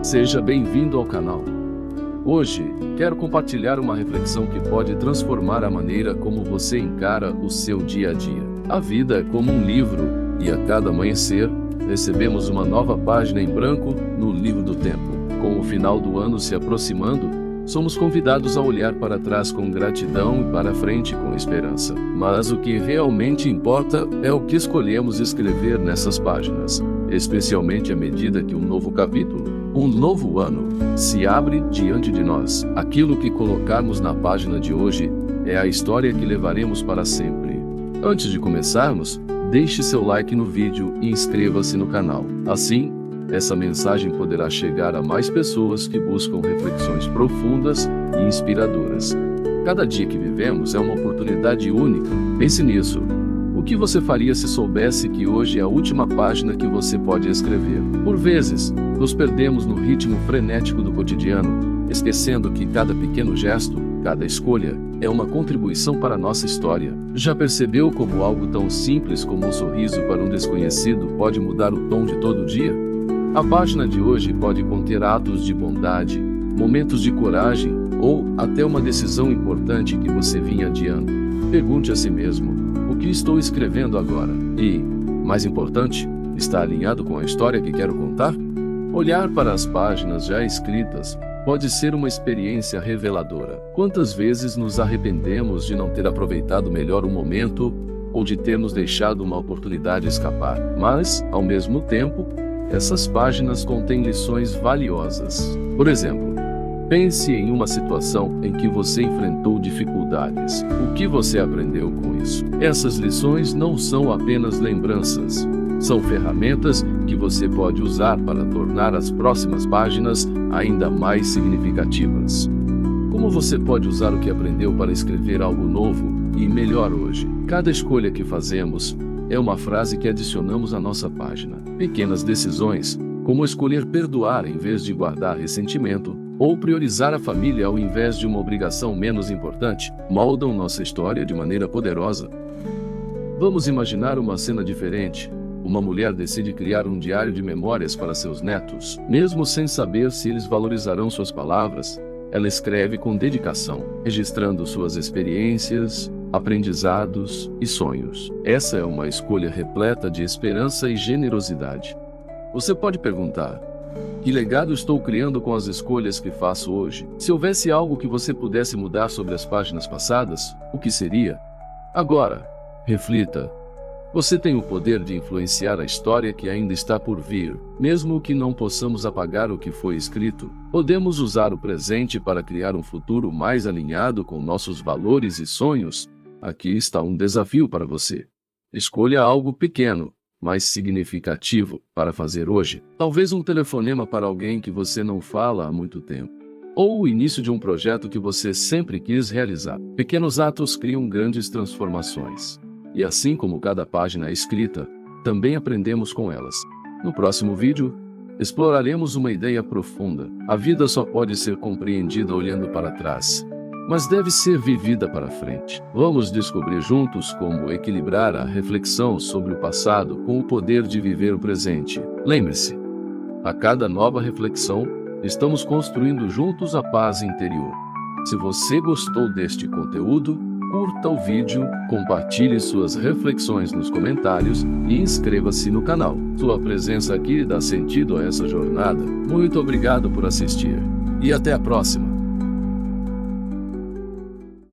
Seja bem-vindo ao canal. Hoje, quero compartilhar uma reflexão que pode transformar a maneira como você encara o seu dia a dia. A vida é como um livro, e a cada amanhecer, recebemos uma nova página em branco no livro do tempo. Com o final do ano se aproximando, somos convidados a olhar para trás com gratidão e para frente com esperança. Mas o que realmente importa é o que escolhemos escrever nessas páginas, especialmente à medida que um novo capítulo, um novo ano, se abre diante de nós. Aquilo que colocarmos na página de hoje é a história que levaremos para sempre. Antes de começarmos, deixe seu like no vídeo e inscreva-se no canal. Assim, essa mensagem poderá chegar a mais pessoas que buscam reflexões profundas e inspiradoras. Cada dia que vivemos é uma oportunidade única. Pense nisso. O que você faria se soubesse que hoje é a última página que você pode escrever? Por vezes, nos perdemos no ritmo frenético do cotidiano, esquecendo que cada pequeno gesto, cada escolha, é uma contribuição para a nossa história. Já percebeu como algo tão simples como um sorriso para um desconhecido pode mudar o tom de todo dia? A página de hoje pode conter atos de bondade, momentos de coragem ou até uma decisão importante que você vinha adiando. Pergunte a si mesmo: o que estou escrevendo agora? E, mais importante, está alinhado com a história que quero contar? Olhar para as páginas já escritas pode ser uma experiência reveladora. Quantas vezes nos arrependemos de não ter aproveitado melhor um momento ou de termos deixado uma oportunidade escapar? Mas, ao mesmo tempo, essas páginas contêm lições valiosas. Por exemplo, pense em uma situação em que você enfrentou dificuldades. O que você aprendeu com isso? Essas lições não são apenas lembranças. São ferramentas que você pode usar para tornar as próximas páginas ainda mais significativas. Como você pode usar o que aprendeu para escrever algo novo e melhor hoje? Cada escolha que fazemos é uma frase que adicionamos à nossa página. Pequenas decisões, como escolher perdoar em vez de guardar ressentimento, ou priorizar a família ao invés de uma obrigação menos importante, moldam nossa história de maneira poderosa. Vamos imaginar uma cena diferente. Uma mulher decide criar um diário de memórias para seus netos. Mesmo sem saber se eles valorizarão suas palavras, ela escreve com dedicação, registrando suas experiências, aprendizados e sonhos. Essa é uma escolha repleta de esperança e generosidade. Você pode perguntar: que legado estou criando com as escolhas que faço hoje? Se houvesse algo que você pudesse mudar sobre as páginas passadas, o que seria? Agora, reflita. Você tem o poder de influenciar a história que ainda está por vir. Mesmo que não possamos apagar o que foi escrito, podemos usar o presente para criar um futuro mais alinhado com nossos valores e sonhos. Aqui está um desafio para você. Escolha algo pequeno, mas significativo, para fazer hoje. Talvez um telefonema para alguém que você não fala há muito tempo. Ou o início de um projeto que você sempre quis realizar. Pequenos atos criam grandes transformações. E assim como cada página é escrita, também aprendemos com elas. No próximo vídeo, exploraremos uma ideia profunda. A vida só pode ser compreendida olhando para trás, mas deve ser vivida para frente. Vamos descobrir juntos como equilibrar a reflexão sobre o passado com o poder de viver o presente. Lembre-se, a cada nova reflexão, estamos construindo juntos a paz interior. Se você gostou deste conteúdo, curta o vídeo, compartilhe suas reflexões nos comentários e inscreva-se no canal. Sua presença aqui dá sentido a essa jornada. Muito obrigado por assistir. E até a próxima!